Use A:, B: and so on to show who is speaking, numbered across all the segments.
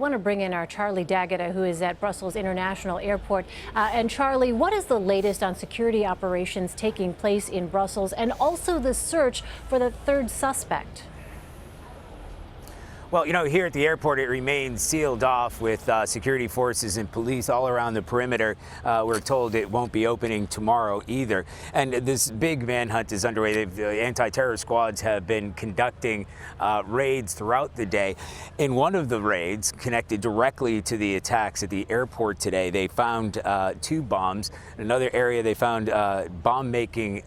A: want to bring in our Charlie Daggett, who is at Brussels International Airport. And Charlie, what is the latest on security operations taking place in Brussels and also the search for the third suspect?
B: Well, you know, here at the airport, it remains sealed off with security forces and police all around the perimeter. We're told it won't be opening tomorrow either. And this big manhunt is underway. The anti-terror squads have been conducting raids throughout the day. In one of the raids connected directly to the attacks at the airport today, they found 2 bombs. In another area, they found bomb-making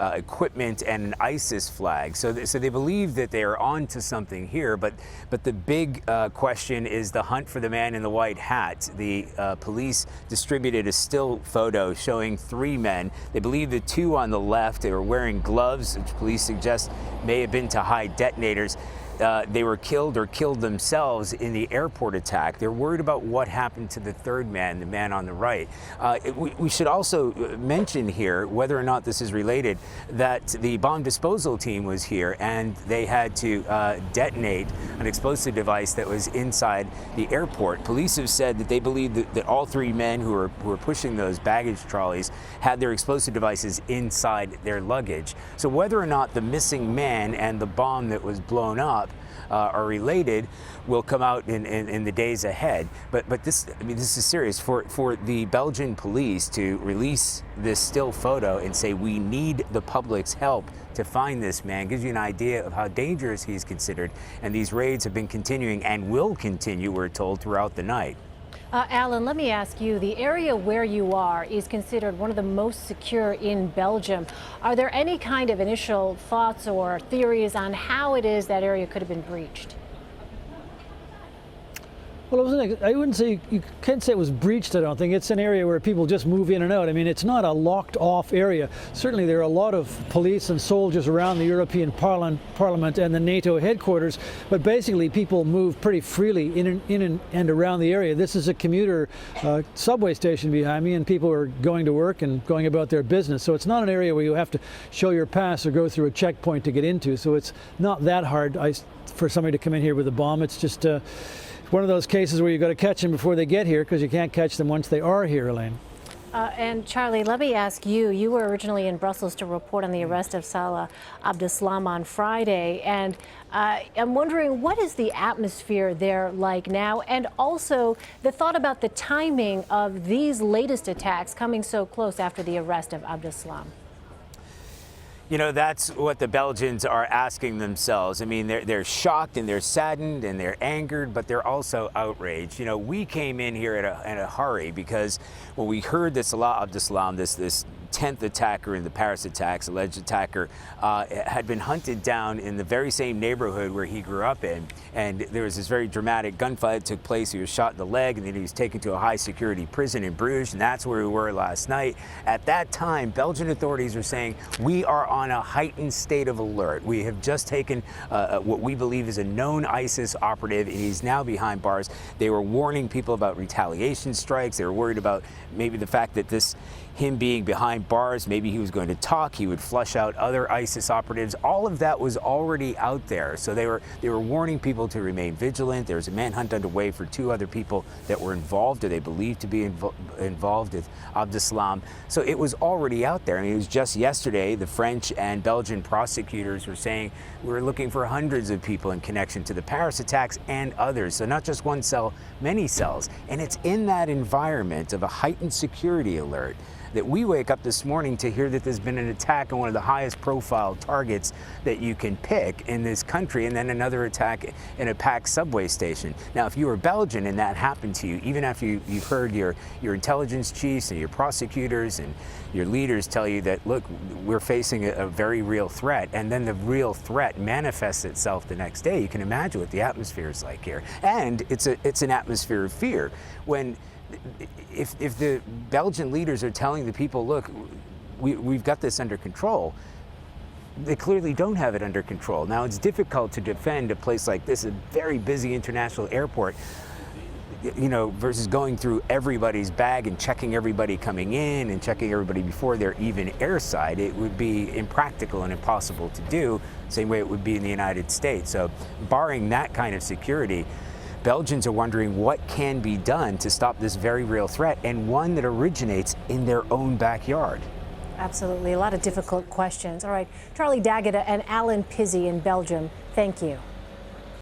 B: equipment and an ISIS flag. So they believe that they are on to something here, but the big question is the hunt for the man in the white hat. The police distributed a still photo showing 3 men. They believe the 2 on the left, they were wearing gloves, which police suggest may have been to hide detonators. They were killed or killed themselves in the airport attack. They're worried about what happened to the 3rd man, the man on the right. We should also mention here, whether or not this is related, that the bomb disposal team was here and they had to detonate an explosive device that was inside the airport. Police have said that they believe that all 3 men who were pushing those baggage trolleys had their explosive devices inside their luggage. So whether or not the missing man and the bomb that was blown up are related will come out in the days ahead. But this, I mean, this is serious for the Belgian police to release this still photo and say we need the public's help to find this man. Gives you an idea of how dangerous he's considered. And these raids have been continuing and will continue, we're told, throughout the night.
A: Alan, let me ask you, the area where you are is considered one of the most secure in Belgium. Are there any kind of initial thoughts or theories on how it is that area could have been breached?
C: Well, I wouldn't say, you can't say it was breached, I don't think. It's an area where people just move in and out. I mean, it's not a locked off area. Certainly there are a lot of police and soldiers around the European Parliament and the NATO headquarters, but basically people move pretty freely in and around the area. This is a commuter subway station behind me, and people are going to work and going about their business. So it's not an area where you have to show your pass or go through a checkpoint to get into. So it's not that hard for somebody to come in here with a bomb. It's just one of those cases where you've got to catch them before they get here, because you can't catch them once they are here, Elaine.
A: And Charlie, let me ask you, you were originally in Brussels to report on the arrest of Salah Abdeslam on Friday, and I'm wondering, what is the atmosphere there like now, and also the thought about the timing of these latest attacks coming so close after the arrest of Abdeslam?
B: You know, that's what the Belgians are asking themselves. I mean, they're shocked and they're saddened and they're angered, but they're also outraged. You know, we came in here in a hurry because when we heard that Salah Abdeslam, this 10th attacker in the Paris attacks, alleged attacker, had been hunted down in the very same neighborhood where he grew up in. And there was this very dramatic gunfight that took place. He was shot in the leg, and then he was taken to a high security prison in Bruges, and that's where we were last night. At that time, Belgian authorities are saying we are on a heightened state of alert. We have just taken what we believe is a known ISIS operative, and he's now behind bars. They were warning people about retaliation strikes. They were worried about maybe the fact that him being behind bars, maybe he was going to talk, he would flush out other ISIS operatives. All of that was already out there. So they were warning people to remain vigilant. There was a manhunt underway for 2 other people that were involved, or they believed to be involved with Abdeslam. So it was already out there. I mean, it was just yesterday, the French and Belgian prosecutors were saying we're looking for hundreds of people in connection to the Paris attacks and others. So not just one cell, many cells. And it's in that environment of a heightened security alert that we wake up this morning to hear that there's been an attack on one of the highest profile targets that you can pick in this country, and then another attack in a packed subway station. Now, if you were Belgian and that happened to you, even after you've heard your intelligence chiefs and your prosecutors and your leaders tell you that, look, we're facing a very real threat, and then the real threat manifests itself the next day, you can imagine what the atmosphere is like here. And it's an atmosphere of fear. If the Belgian leaders are telling the people, look, we've got this under control, they clearly don't have it under control. Now, it's difficult to defend a place like this, a very busy international airport, you know, versus going through everybody's bag and checking everybody coming in and checking everybody before they're even airside. It would be impractical and impossible to do, same way it would be in the United States. So barring that kind of security, Belgians are wondering what can be done to stop this very real threat, and one that originates in their own backyard.
A: Absolutely. A lot of difficult questions. All right. Charlie Daggett and Alan Pizzey in Belgium, thank you.